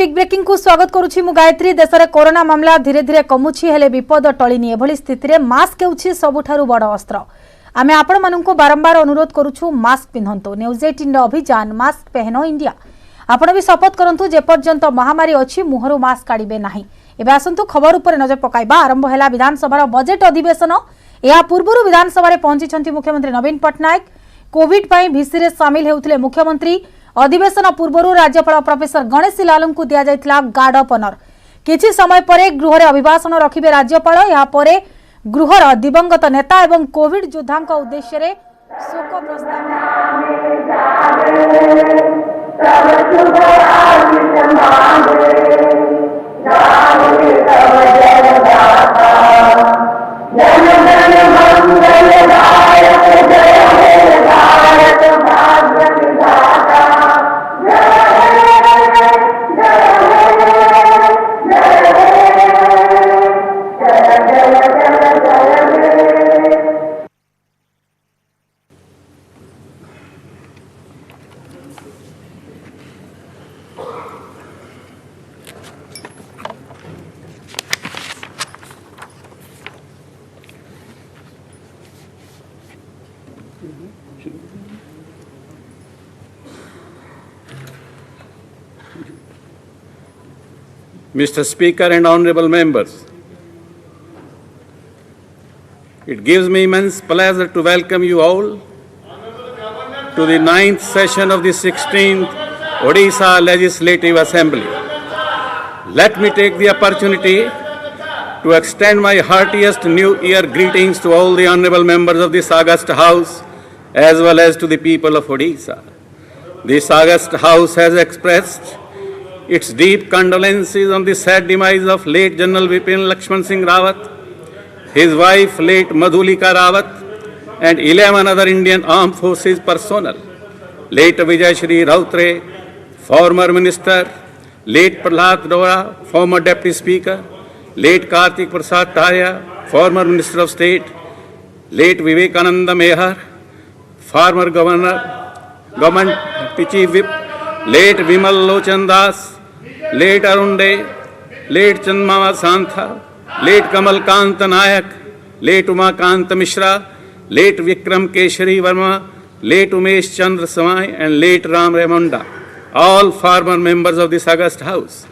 Big breaking को स्वागत करुछि मु गायत्री। देश में कोरोना मामला धीरे धीरे कमुछि हेले विपद टळिनी। एभली स्थिति रे मास्क हेउछि सबुठारु बड़ अस्त्र। आमे आपण माननकु बारंबार अनुरोध करुछु मास्क पिन्हंतु। न्यूज 18 अभियान मास्क पहनो इंडिया। आपण भी शपथ करंतु जे पर्यंत महामारी अछि मुहरु मास्क काढिबे नाही। एबे आसंतु खबर ऊपर नजर पकाइबा। आरंभ हैला विधानसभा बजेट अधिवेशन। या पूर्वरु विधानसभा रे पहुंची मुख्यमंत्री नवीन पटनायक। कोविड पई भिसी रे शामिल हेउथिले मुख्यमंत्री। अधिवेशन पूर्व राज्यपाल प्रोफेसर गणेशी लाल को दि जाइथिला गार्ड ऑफ ऑनर। किछि समय परे गृह अभिभाषण रखिबे राज्यपाल। या परे गृहर दिवंगत नेता एवं कोविड योद्धांक उद्देश्य रे शोक प्रस्ताव। Mr. Speaker and honorable members, it gives me immense pleasure to welcome you all to the 9th session of the 16th Odisha Legislative Assembly. Let me take the opportunity to extend my heartiest New Year greetings to all the honorable members of this august House as well as to the people of Odisha. This august House has expressed its deep condolences on the sad demise of late General Vipin Lakshman Singh Rawat, his wife late Madhulika Rawat, and 11 other Indian Armed Forces personnel. Late Vijay Shri Rautre, former Minister, late Prahlad Dora, former Deputy Speaker, late Kartik Prasad Tarya, former Minister of State, late Vivekananda Mehar, former Government Chief Whip, late Vimal Lochan Das, late Arun Dey, late Chandmama Santha, late Kamal Kant Nayak, late Umakant Mishra, late Vikram Keshari Verma, late Umesh Chandra Samay, and late Ram Ramonda, all former members of this august House.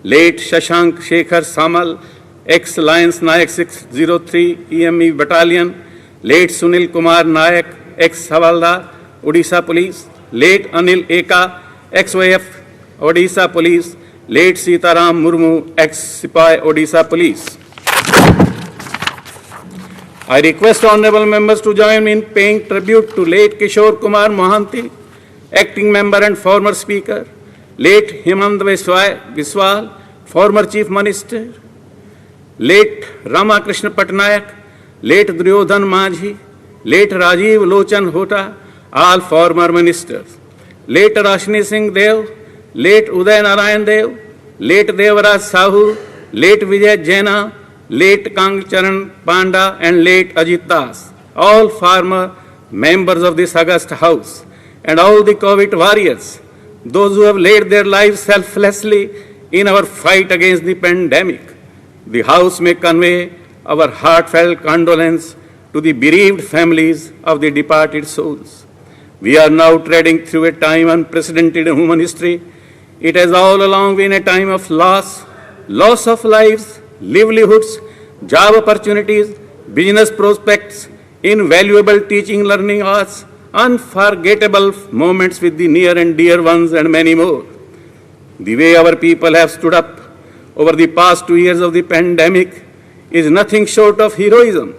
Late Shashank Shekhar Samal, ex-Lions Nayak 603 EME Battalion, late Sunil Kumar Nayak, ex-Havaldar, Odisha Police, late Anil Eka, ex-OAF, Odisha Police, late Sitaram Murmu, ex-Sipai, Odisha Police. I request honorable members to join me in paying tribute to late Kishore Kumar Mohanty, acting member and former speaker, late Hemant Biswal, former chief minister, late Ramakrishna Patnaik, late Duryodhan Majhi, late Rajiv Lochan Hota, all former ministers, late Rashni Singh Dev, late Uday Narayan Dev, late Devraj Sahu, late Vijay Jaina, late Kangcharan Panda, and late Ajit Das, all former members of this august House, and all the COVID warriors, those who have laid their lives selflessly in our fight against the pandemic. The House may convey our heartfelt condolence to the bereaved families of the departed souls. We are now treading through a time unprecedented in human history. It has all along been a time of loss of lives, livelihoods, job opportunities, business prospects, invaluable teaching, learning arts, unforgettable moments with the near and dear ones, and many more. The way our people have stood up over the past 2 years of the pandemic is nothing short of heroism.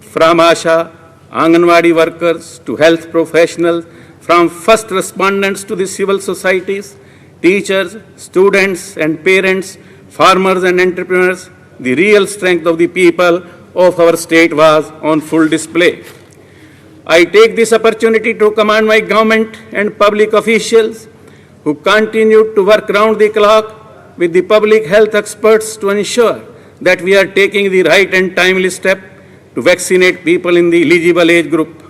From ASHA, Anganwadi workers to health professionals, from first respondents to the civil societies, teachers, students and parents, farmers and entrepreneurs, the real strength of the people of our state was on full display. I take this opportunity to commend my government and public officials who continued to work round the clock with the public health experts to ensure that we are taking the right and timely step to vaccinate people in the eligible age group,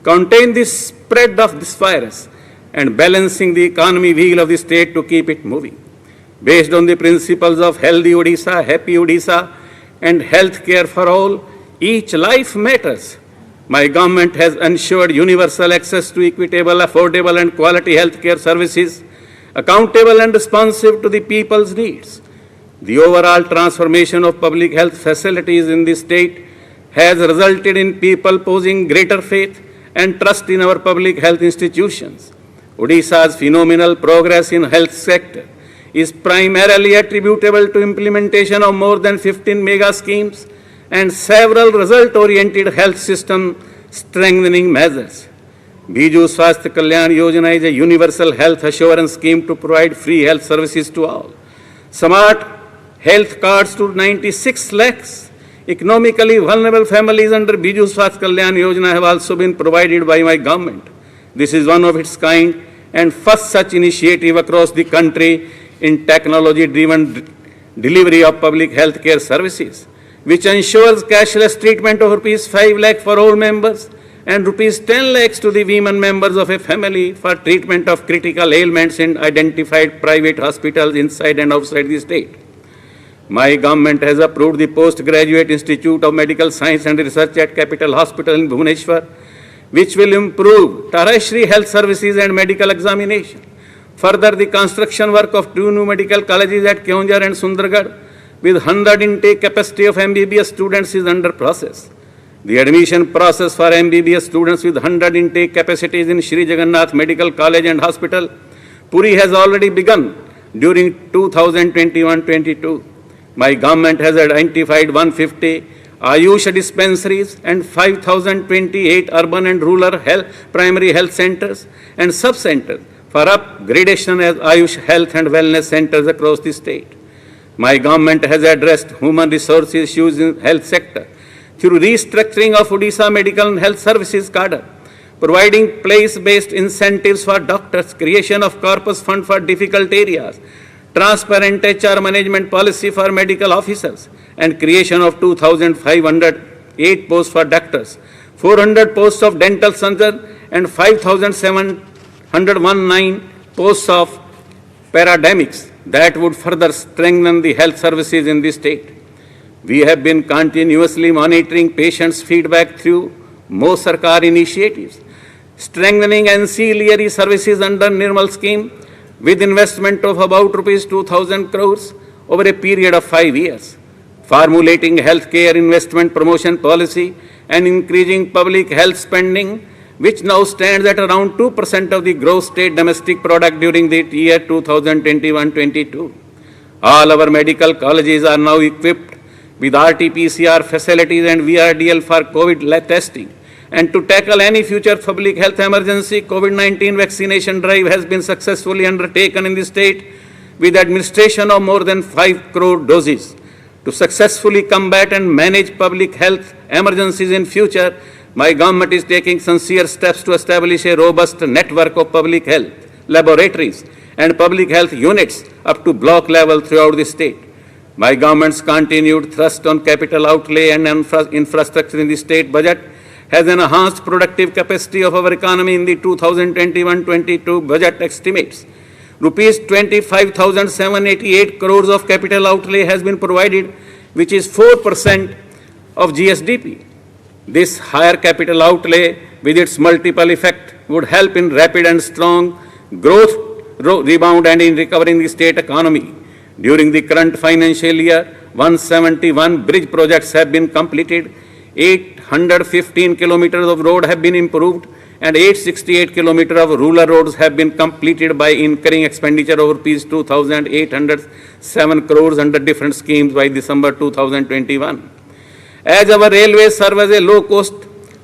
contain the spread of this virus, and balancing the economy wheel of the state to keep it moving. Based on the principles of Healthy Odisha, Happy Odisha, and health care for all, each life matters. My government has ensured universal access to equitable, affordable, and quality health care services, accountable and responsive to the people's needs. The overall transformation of public health facilities in the state has resulted in people posing greater faith and trust in our public health institutions. Odisha's phenomenal progress in health sector is primarily attributable to implementation of more than 15 mega schemes and several result-oriented health system strengthening measures. Biju Swasthya Kalyan Yojana is a universal health assurance scheme to provide free health services to all. Smart health cards to 96 lakhs. Economically vulnerable families under Biju Swasthya Kalyan Yojana have also been provided by my government. This is one of its kind and first such initiative across the country in technology-driven delivery of public health care services, which ensures cashless treatment of rupees 5 lakh for all members and rupees 10 lakhs to the women members of a family for treatment of critical ailments in identified private hospitals inside and outside the state. My government has approved the Postgraduate Institute of Medical Science and Research at Capital Hospital in Bhubaneswar, which will improve tertiary health services and medical examination. Further, the construction work of 2 new medical colleges at Keonjhar and Sundargarh with 100 intake capacity of MBBS students is under process. The admission process for MBBS students with 100 intake capacities in Sri Jagannath Medical College and Hospital, Puri has already begun during 2021-22. My government has identified 150 Ayush dispensaries and 5,028 urban and rural primary health centers and sub-centers for upgradation as Ayush health and wellness centers across the state. My government has addressed human resources issues in health sector through restructuring of Odisha medical and health services cadre, providing place-based incentives for doctors, creation of corpus fund for difficult areas, transparent HR management policy for medical officers, and creation of 2,508 posts for doctors, 400 posts of dental surgeons, and 5,719 posts of paramedics that would further strengthen the health services in the state. We have been continuously monitoring patients' feedback through Mo Sarkar initiatives, strengthening ancillary services under Nirmal scheme with investment of about rupees 2,000 crores over a period of 5 years, formulating healthcare investment promotion policy and increasing public health spending, which now stands at around 2% of the gross state domestic product during the year 2021-22. All our medical colleges are now equipped with RT-PCR facilities and VRDL for COVID testing. And to tackle any future public health emergency, COVID-19 vaccination drive has been successfully undertaken in the state with administration of more than 5 crore doses. To successfully combat and manage public health emergencies in future, my government is taking sincere steps to establish a robust network of public health laboratories and public health units up to block level throughout the state. My government's continued thrust on capital outlay and infrastructure in the state budget has enhanced productive capacity of our economy in the 2021-22 budget estimates. Rupees 25,788 crores of capital outlay has been provided, which is 4% of GSDP. This higher capital outlay with its multiple effect would help in rapid and strong growth rebound and in recovering the state economy. During the current financial year, 171 bridge projects have been completed, 815 kilometers of road have been improved, and 868 kilometers of rural roads have been completed by incurring expenditure of rupees 2,807 crores under different schemes by December 2021. As our railways serve as a low-cost,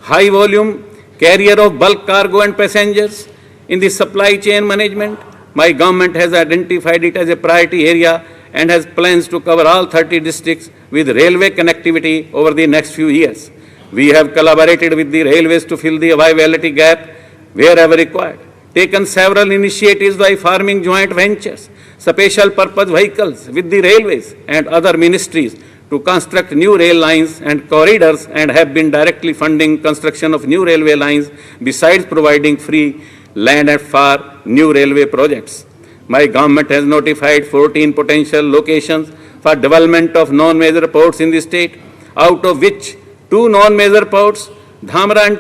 high-volume carrier of bulk cargo and passengers in the supply chain management, my government has identified it as a priority area and has plans to cover all 30 districts with railway connectivity over the next few years. We have collaborated with the railways to fill the viability gap wherever required, taken several initiatives by forming joint ventures, special purpose vehicles with the railways and other ministries to construct new rail lines and corridors, and have been directly funding construction of new railway lines besides providing free land for new railway projects. My government has notified 14 potential locations for development of non-major ports in the state, out of which 2 non-major ports, Dhamra and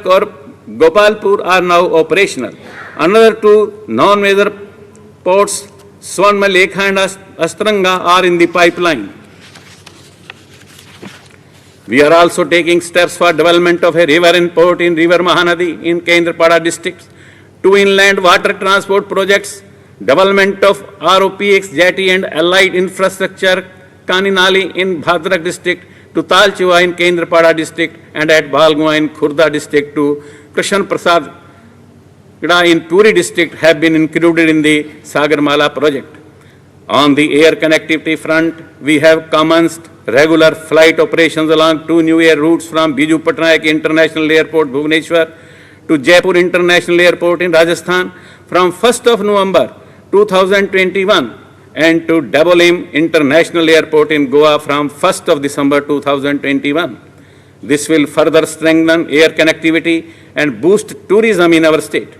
Gopalpur, are now operational. Another 2 non-major ports, Swarnmalekha and Astranga, are in the pipeline. We are also taking steps for development of a river and port in River Mahanadi in Kendrapada district, 2 inland water transport projects, development of ROPX jetty and allied infrastructure, Kaninali in Bhadrak district to Talchua in Kendrapada district, and at Balgua in Khurda district to Krishan Prasad in Puri district have been included in the Sagarmala project. On the air connectivity front, we have commenced regular flight operations along 2 new air routes from Biju Patnaik International Airport, Bhubaneswar, to Jaipur International Airport in Rajasthan from 1st of November 2021 and to Dabolim International Airport in Goa from 1st of December 2021. This will further strengthen air connectivity and boost tourism in our state.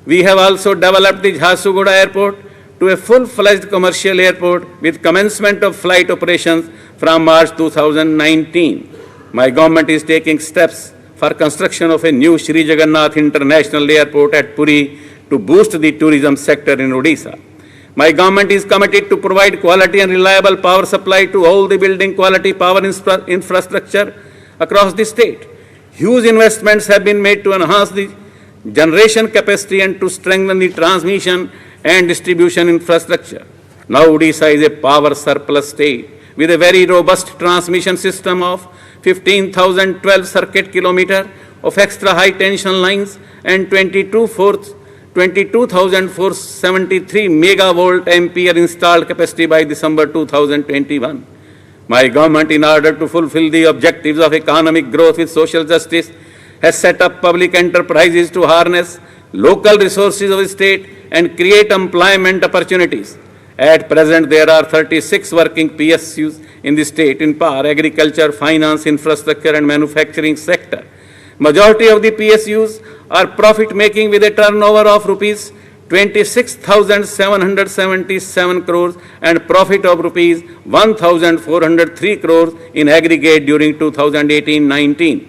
We have also developed the Jharsuguda Airport to a full-fledged commercial airport with commencement of flight operations from March 2019. My government is taking steps for construction of a new Sri Jagannath International Airport at Puri to boost the tourism sector in Odisha. My government is committed to provide quality and reliable power supply to all the building quality power infrastructure across the state. Huge investments have been made to enhance the generation capacity and to strengthen the transmission and distribution infrastructure. Now Odisha is a power surplus state with a very robust transmission system of 15,012 circuit kilometers of extra high tension lines and 22,473 megavolt ampere installed capacity by December 2021. My government, in order to fulfill the objectives of economic growth with social justice, has set up public enterprises to harness local resources of the state and create employment opportunities. At present, there are 36 working PSUs in the state in power, agriculture, finance, infrastructure and manufacturing sector. Majority of the PSUs are profit-making with a turnover of rupees 26,777 crores and profit of rupees 1,403 crores in aggregate during 2018-19.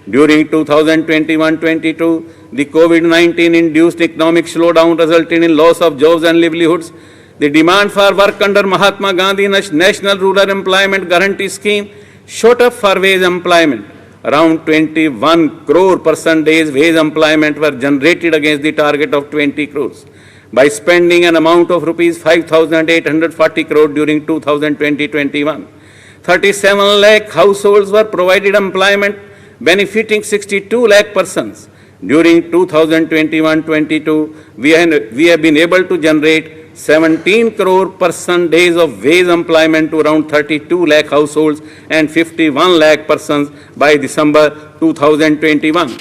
During 2021-22, the COVID-19 induced economic slowdown resulted in loss of jobs and livelihoods. The demand for work under Mahatma Gandhi National Rural Employment Guarantee Scheme shot up for wage employment. Around 21 crore person days wage employment were generated against the target of 20 crores. By spending an amount of rupees 5,840 crore during 2020-21, 37 lakh households were provided employment, benefiting 62 lakh persons. During 2021-22, we have been able to generate 17 crore person days of wage employment to around 32 lakh households and 51 lakh persons by December 2021.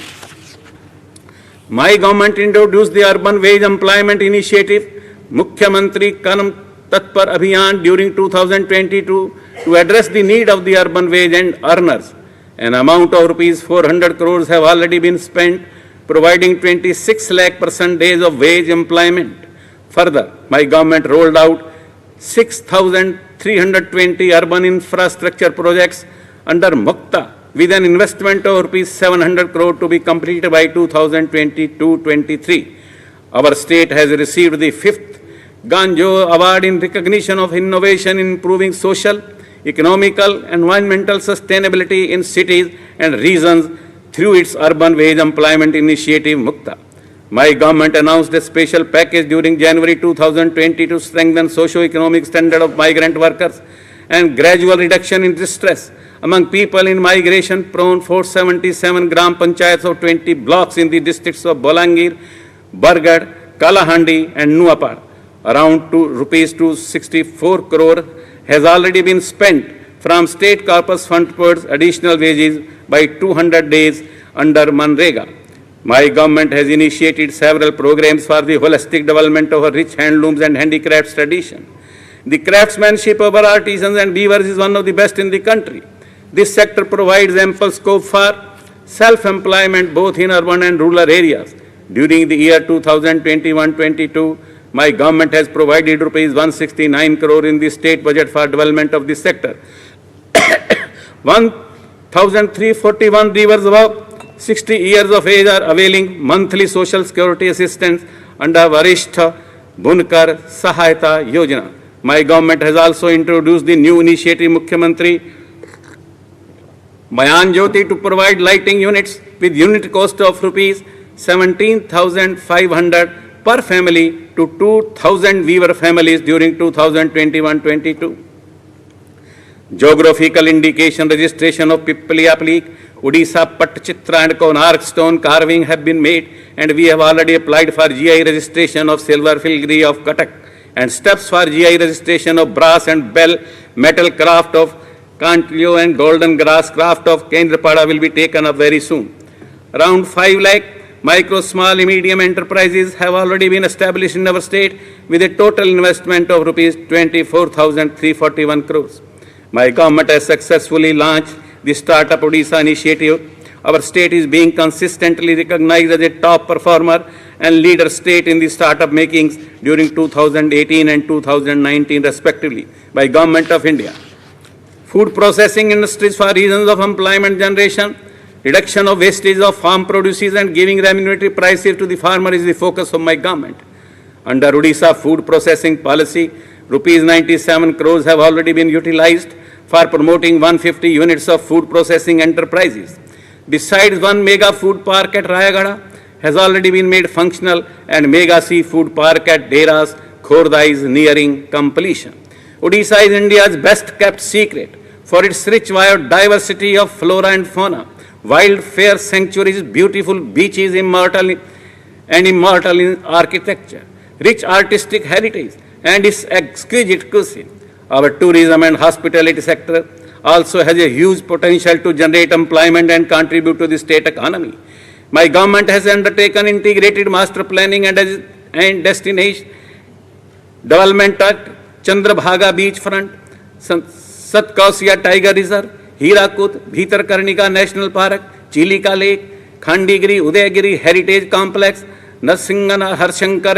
My government introduced the Urban Wage Employment Initiative, Mukhyamantri Karm Tatpar Abhiyan during 2022 to address the need of the urban wage and earners. An amount of rupees 400 crores have already been spent, providing 26 lakh person days of wage employment. Further, my government rolled out 6,320 urban infrastructure projects under Mukta with an investment of rupees 700 crore to be completed by 2022-23. Our state has received the 5th Ganjo Award in recognition of innovation in improving social, economical, environmental sustainability in cities and regions through its urban wage employment initiative Mukta. My government announced a special package during January 2020 to strengthen socio-economic standard of migrant workers and gradual reduction in distress among people in migration-prone 477 gram panchayats of 20 blocks in the districts of Bolangir, Bargarh, Kalahandi and Nuapar. Around rupees 264 crore has already been spent from state corpus fund towards additional wages by 200 days under Manrega. My government has initiated several programs for the holistic development of our rich handlooms and handicrafts tradition. The craftsmanship of our artisans and weavers is one of the best in the country. This sector provides ample scope for self-employment both in urban and rural areas. During the year 2021-22, my government has provided rupees 169 crore in the state budget for development of this sector. 1,341 rivers above 60 years of age are availing monthly social security assistance under Varishtha Bunkar Sahayata Yojana. My government has also introduced the new initiative Mukhyamantri Mayan Jyoti to provide lighting units with unit cost of rupees 17,500 per family to 2,000 weaver families during 2021-22. Geographical indication registration of Pipaliya Peak, Odisha Patchitra and Konark stone carving have been made, and we have already applied for GI registration of silver filigree of Cuttack, and steps for GI registration of brass and bell metal craft of Kantlio and golden grass craft of Kendrapada will be taken up very soon. Around 5 lakh micro, small and medium enterprises have already been established in our state with a total investment of rupees 24,341 crores. My government has successfully launched the Startup Odisha initiative. Our state is being consistently recognized as a top performer and leader state in the startup makings during 2018 and 2019 respectively by Government of India. Food processing industries for reasons of employment generation, reduction of wastage of farm produces and giving remunerative prices to the farmer is the focus of my government. Under Odisha food processing policy, rupees 97 crores have already been utilized for promoting 150 units of food processing enterprises. Besides, one mega food park at Rayagada has already been made functional, and mega seafood park at Deras, Khordha is nearing completion. Odisha is India's best kept secret for its rich biodiversity of flora and fauna, wild fair sanctuaries, beautiful beaches, immortal in architecture, rich artistic heritage, and its exquisite cuisine. Our tourism and hospitality sector also has a huge potential to generate employment and contribute to the state economy. My government has undertaken integrated master planning and destination development at Chandrabhaga beachfront, Satkausiya Tiger Reserve, Hirakud, Bhitarkarnika National Park, Chilika Lake, Khandigiri, Udayagiri Heritage Complex, Narsingana, Harshankar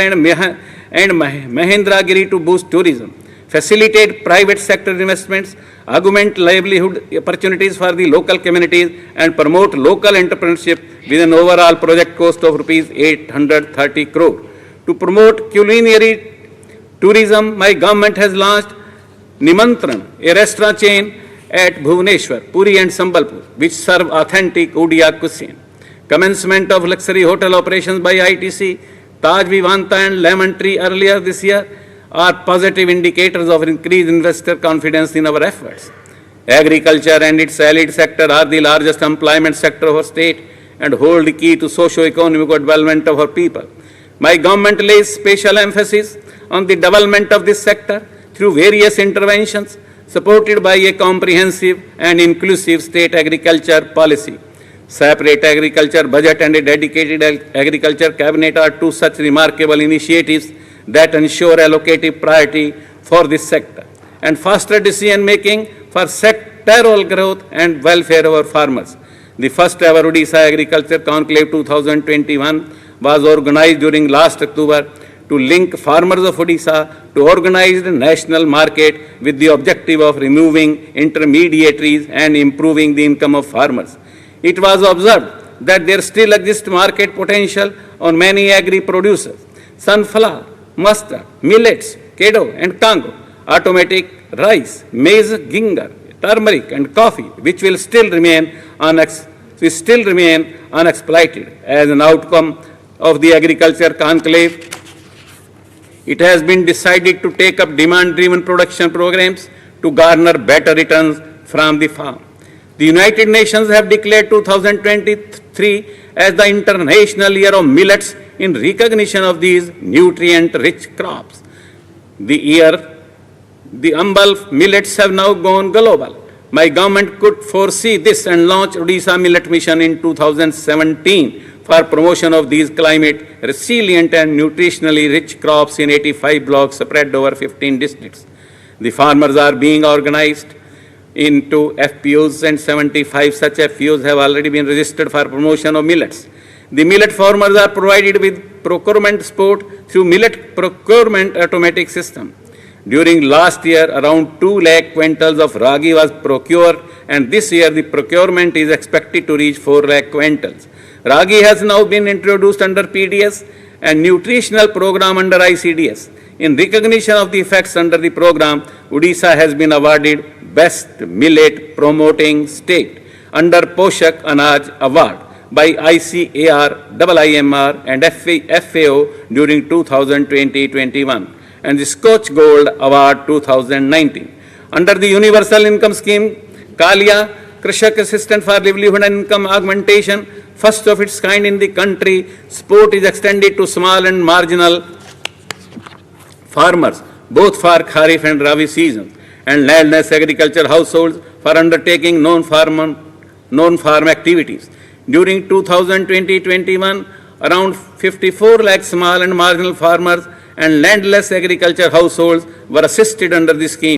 and Mahendragiri to boost tourism, facilitate private sector investments, augment livelihood opportunities for the local communities, and promote local entrepreneurship with an overall project cost of rupees 830 crore. To promote culinary tourism, my government has launched Nimantran, a restaurant chain at Bhubaneswar, Puri and Sambalpur, which serve authentic Odia cuisine. Commencement of luxury hotel operations by ITC, Taj Vivanta and Lemon Tree earlier this year are positive indicators of increased investor confidence in our efforts. Agriculture and its allied sector are the largest employment sector of our state and hold the key to socio-economic development of our people. My government lays special emphasis on the development of this sector through various interventions supported by a comprehensive and inclusive state agriculture policy. Separate agriculture budget and a dedicated agriculture cabinet are two such remarkable initiatives that ensure allocative priority for this sector and faster decision making for sectoral growth and welfare of our farmers. The first ever Odisha Agriculture Conclave 2021 was organized during last October to link farmers of Odisha to organized national market with the objective of removing intermediaries and improving the income of farmers. It was observed that there still exists market potential on many agri-producers, sunflower, mustard, millets, kedo and kango, automatic rice, maize, ginger, turmeric and coffee, which will still remain unexploited. As an outcome of the agriculture conclave, it has been decided to take up demand-driven production programs to garner better returns from the farm. The United Nations have declared 2023 as the International Year of Millets in recognition of these nutrient-rich crops. The humble millets have now gone global. My government could foresee this and launch Odisha Millet Mission in 2017 for promotion of these climate resilient and nutritionally rich crops in 85 blocks spread over 15 districts. The farmers are being organized into FPOs and 75 such FPOs have already been registered for promotion of millets. The millet farmers are provided with procurement support through millet procurement automatic system. During last year, around 2 lakh quintals of ragi was procured, and this year the procurement is expected to reach 4 lakh quintals. Ragi has now been introduced under PDS and nutritional program under ICDS. In recognition of the effects under the program, Odisha has been awarded Best Millet Promoting State under Poshak Anaj Award by ICAR, IIMR and FAO during 2020-21 and the Scotch Gold Award 2019. Under the Universal Income Scheme, Kalia, Krishak Assistant for Livelihood and Income Augmentation, first of its kind in the country, support is extended to small and marginal farmers, both for Kharif and Rabi seasons, and landless agriculture households for undertaking non-farm activities. During 2020-21, around 54 lakh small and marginal farmers and landless agriculture households were assisted under the scheme.